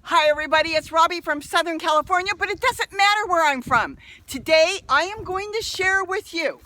Hi everybody, it's Robbie from Southern California, but it doesn't matter where I'm from. Today I am going to share with you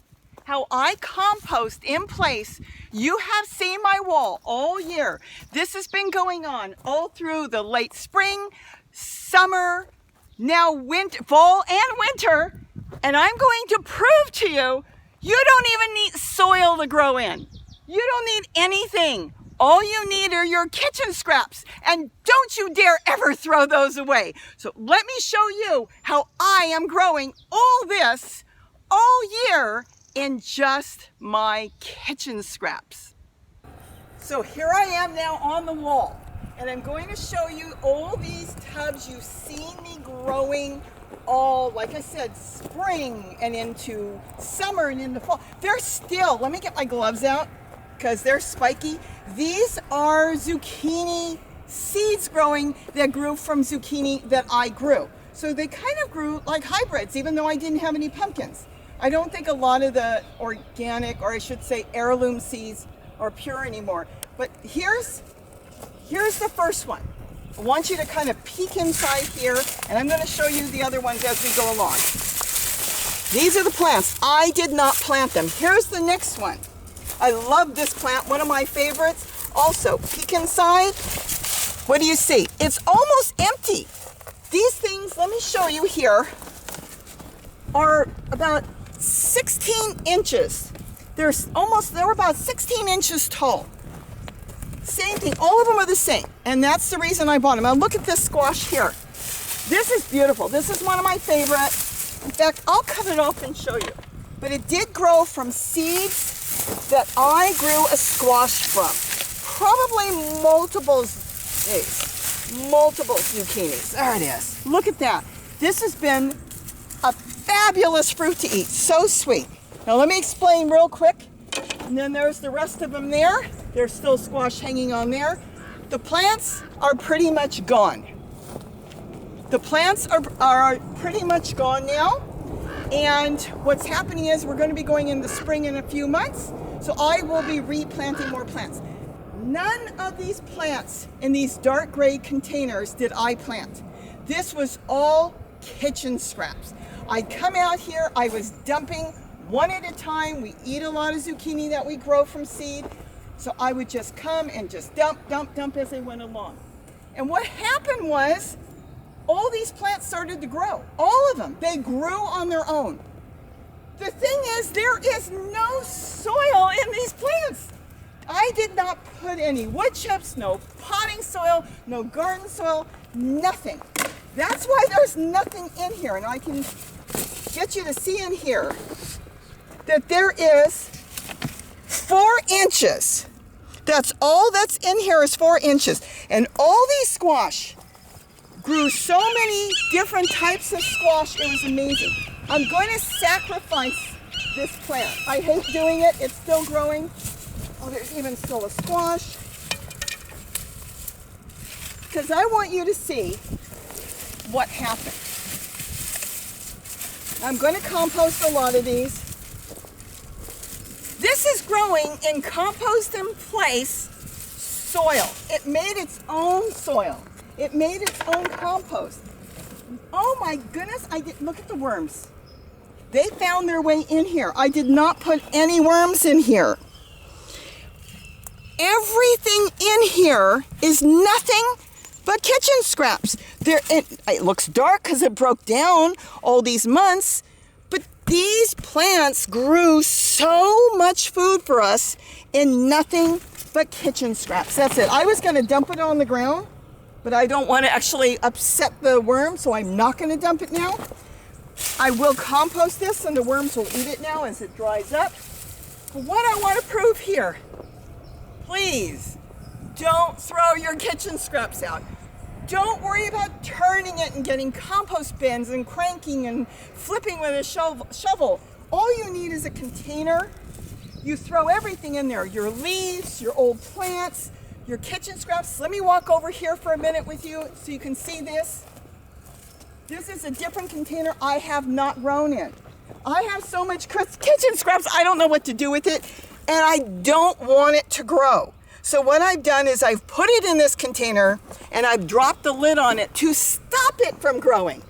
how I compost in place. You have seen my wall all year. This has been going on all through the late spring, summer, now winter, fall and winter, and I'm going to prove to you, you don't even need soil to grow in. You don't need anything. All you need are your kitchen scraps, and don't you dare ever throw those away. So let me show you how I am growing all this all year in just my kitchen scraps. So here I am now on the wall, and I'm going to show you all these tubs you've seen me growing all, like I said, spring and into summer and into fall. They're still, let me get my gloves out, because they're spiky. These are zucchini seeds growing that grew from zucchini that I grew. So they kind of grew like hybrids, even though I didn't have any pumpkins. I don't think a lot of the organic, or I should say heirloom seeds, are pure anymore. But here's the first one. I want you to kind of peek inside here, and I'm going to show you the other ones as we go along. These are the plants. I did not plant them. Here's the next one. I love this plant, one of my favorites. Also, peek inside. What do you see? It's almost empty. These things, let me show you here, are about 16 inches. They're about 16 inches tall. Same thing, all of them are the same. And that's the reason I bought them. Now look at this squash here. This is beautiful. This is one of my favorites. In fact, I'll cut it off and show you. But it did grow from seeds that I grew a squash from. Probably multiple zucchinis. There it is. Look at that. This has been a fabulous fruit to eat. So sweet. Now let me explain real quick. And then there's the rest of them there. There's still squash hanging on there. The plants are pretty much gone. The plants are pretty much gone now. And what's happening is we're going to be going into spring in a few months, so I will be replanting more plants. None of these plants in these dark gray containers did I plant. This was all kitchen scraps. I'd come out here, I was dumping one at a time. We eat a lot of zucchini that we grow from seed, so I would just come and just dump as they went along. And what happened was, all these plants started to grow. All of them. They grew on their own. The thing is, there is no soil in these plants. I did not put any wood chips, no potting soil, no garden soil, nothing. That's why there's nothing in here. And I can get you to see in here that there is 4 inches. That's all that's in here is 4 inches. And all these squash grew so many different types of squash, it was amazing. I'm going to sacrifice this plant. I hate doing it, it's still growing. Oh, there's even still a squash. Because I want you to see what happened. I'm going to compost a lot of these. This is growing in compost in place soil. It made its own soil. It made its own compost. Oh my goodness, look at the worms. They found their way in here. I did not put any worms in here. Everything in here is nothing but kitchen scraps. It looks dark because it broke down all these months, but these plants grew so much food for us in nothing but kitchen scraps. That's it. I was going to dump it on the ground, but I don't want to actually upset the worms, so I'm not going to dump it now. I will compost this, and the worms will eat it now as it dries up. But what I want to prove here, please, don't throw your kitchen scraps out. Don't worry about turning it and getting compost bins and cranking and flipping with a shovel. All you need is a container. You throw everything in there, your leaves, your old plants, your kitchen scraps. Let me walk over here for a minute with you so you can see this. This is a different container I have not grown in. I have so much kitchen scraps, I don't know what to do with it, and I don't want it to grow. So what I've done is I've put it in this container and I've dropped the lid on it to stop it from growing.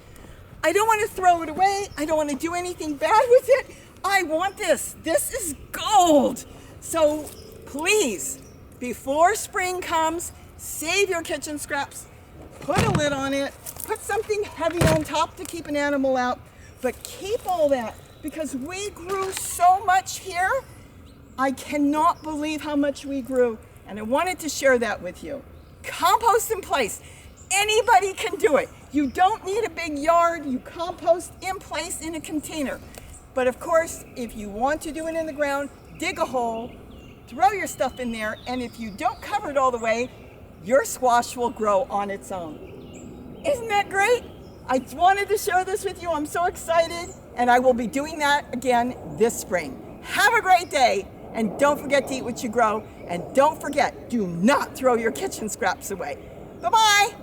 I don't want to throw it away. I don't want to do anything bad with it. I want this. This is gold. So please, before spring comes, save your kitchen scraps, put a lid on it, put something heavy on top to keep an animal out, but keep all that because we grew so much here. I cannot believe how much we grew, and I wanted to share that with you. Compost in place. Anybody can do it. You don't need a big yard. You compost in place in a container. But of course, if you want to do it in the ground, dig a hole, throw your stuff in there, and if you don't cover it all the way, your squash will grow on its own. Isn't that great? I wanted to share this with you. I'm so excited, and I will be doing that again this spring. Have a great day, and don't forget to eat what you grow, and don't forget, do not throw your kitchen scraps away. Bye-bye.